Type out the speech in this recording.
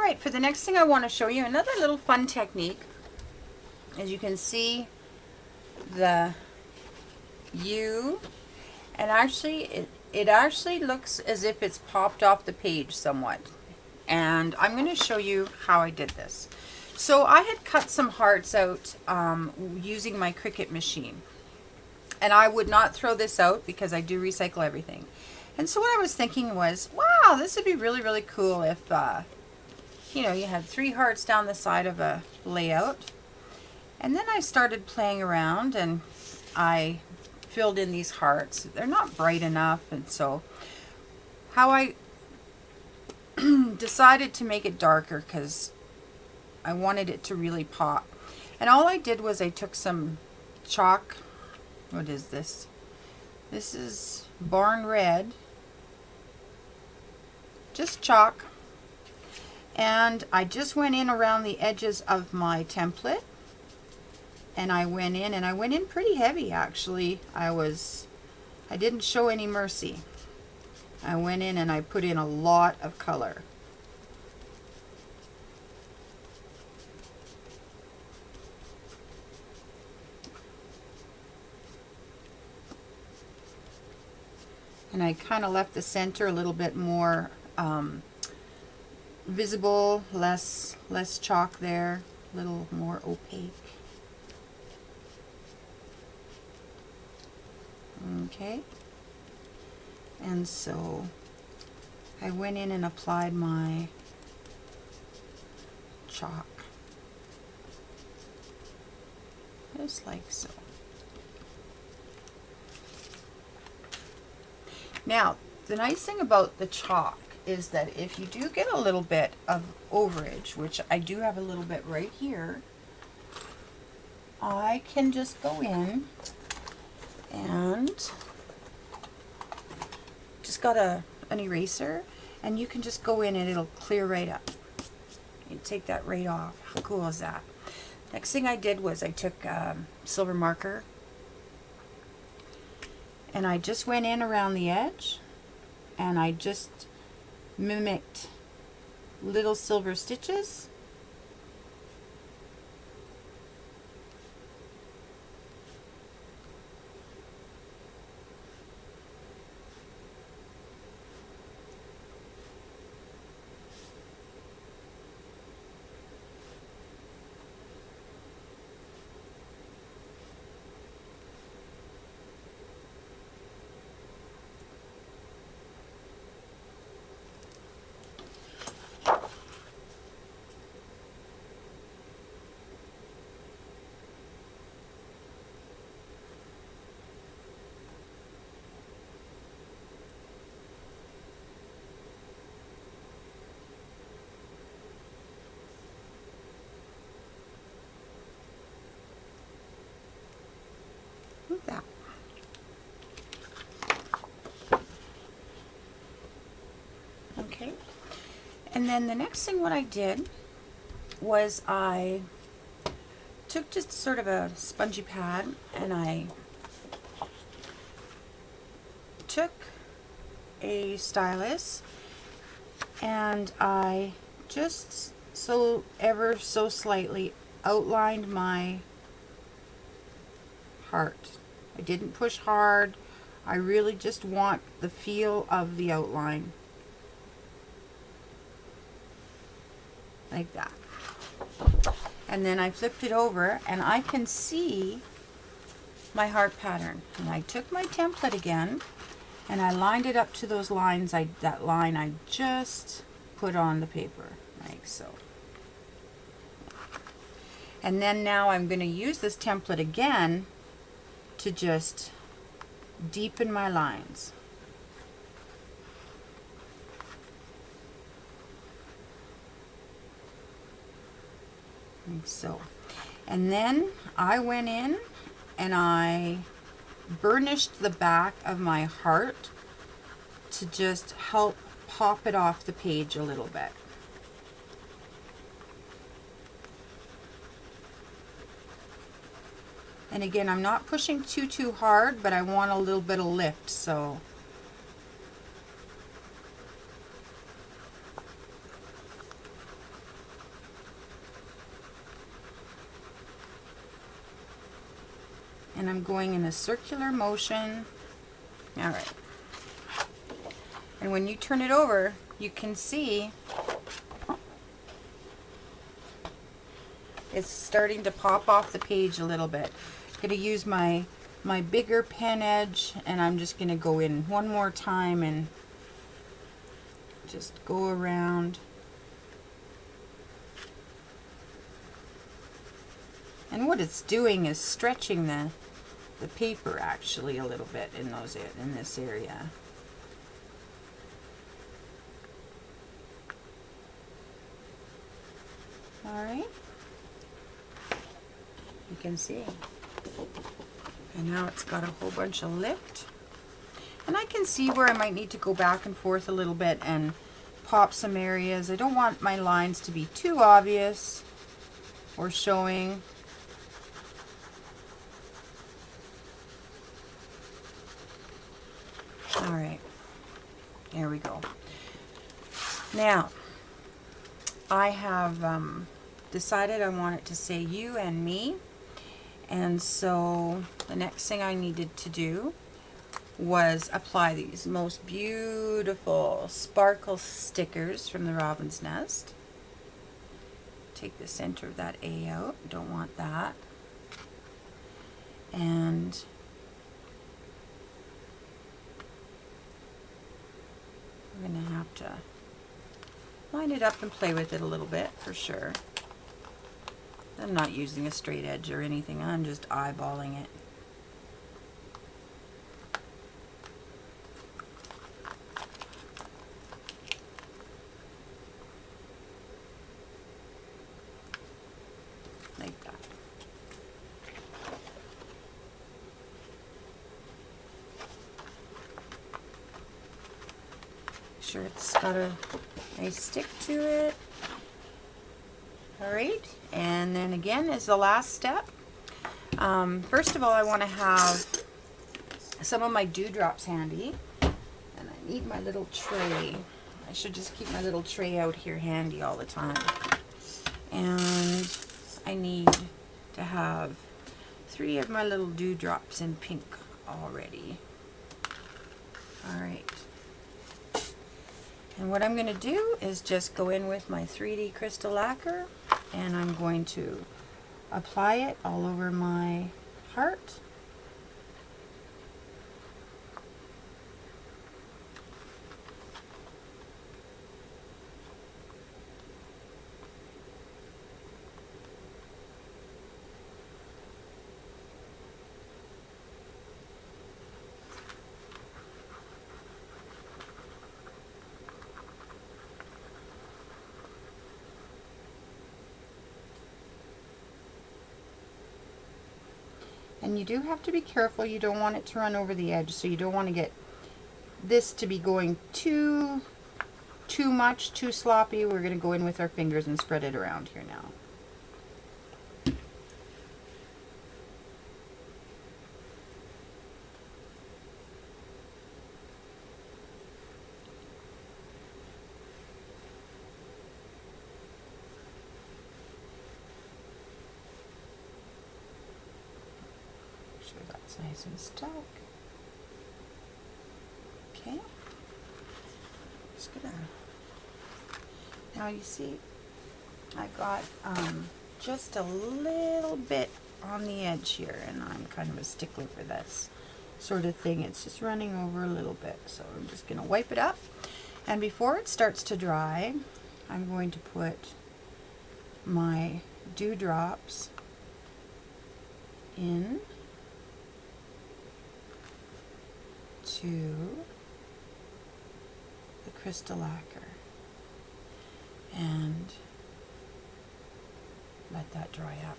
right, for the next thing I want to show you, another little fun technique. As you can see, the U, and actually it actually looks as if it's popped off the page somewhat. And I'm going to show you how I did this. So I had cut some hearts out using my Cricut machine. And I would not throw this out because I do recycle everything. And so what I was thinking was, wow, this would be really, really cool if, you know, you had 3 hearts down the side of a layout. And then I started playing around and I filled in these hearts. They're not bright enough, and so how I decided to make it darker because I wanted it to really pop. And all I did was I took some chalk. What is this? This is Barn Red. Just chalk. And I just went in around the edges of my template. And I went in pretty heavy actually. I didn't show any mercy. I went in and I put in a lot of color. And I kind of left the center a little bit more visible, less chalk there, a little more opaque. Okay, and so I went in and applied my chalk, just like so. Now, the nice thing about the chalk is that if you do get a little bit of overage, which I do have a little bit right here, I can just go in and just got an eraser, and you can just go in and it'll clear right up. You take that right off. How cool is that? Next thing I did was I took silver marker and I just went in around the edge and I just mimicked little silver stitches. Like that. Okay, and then the next thing what I did was I took just sort of a spongy pad and I took a stylus and I just ever so slightly outlined my heart. I didn't push hard. I really just want the feel of the outline. Like that. And then I flipped it over and I can see my heart pattern. And I took my template again and I lined it up to those lines, that line I just put on the paper, like so. And then now I'm going to use this template again to just deepen my lines. Like so. And then I went in and I burnished the back of my heart to just help pop it off the page a little bit. And again, I'm not pushing too hard, but I want a little bit of lift, so and I'm going in a circular motion. All right. And when you turn it over, you can see it's starting to pop off the page a little bit. I'm going to use my bigger pen edge, and I'm just going to go in one more time and just go around. And what it's doing is stretching the paper actually a little bit in this area. All right. You can see. And now it's got a whole bunch of lift. And I can see where I might need to go back and forth a little bit and pop some areas. I don't want my lines to be too obvious or showing. All right, there we go. Now, I have decided I want it to say you and me. And so the next thing I needed to do was apply these most beautiful sparkle stickers from the Robin's Nest. Take the center of that A out, don't want that. And we're going to have to line it up and play with it a little bit for sure. I'm not using a straight edge or anything, I'm just eyeballing it. Like that. Sure it's got a nice stick to it. All right, and then again is the last step. First of all, I want to have some of my dewdrops handy, and I need my little tray. I should just keep my little tray out here handy all the time. And I need to have 3 of my little dewdrops in pink already. All right. And what I'm going to do is just go in with my 3D crystal lacquer, and I'm going to apply it all over my heart. And you do have to be careful, you don't want it to run over the edge, so you don't want to get this to be going too much, too sloppy. We're going to go in with our fingers and spread it around here now. Sure that's nice and stuck. Okay. Just gonna. Now you see, I got just a little bit on the edge here, and I'm kind of a stickler for this sort of thing. It's just running over a little bit, so I'm just gonna wipe it up. And before it starts to dry, I'm going to put my dewdrops in to the crystal lacquer and let that dry up.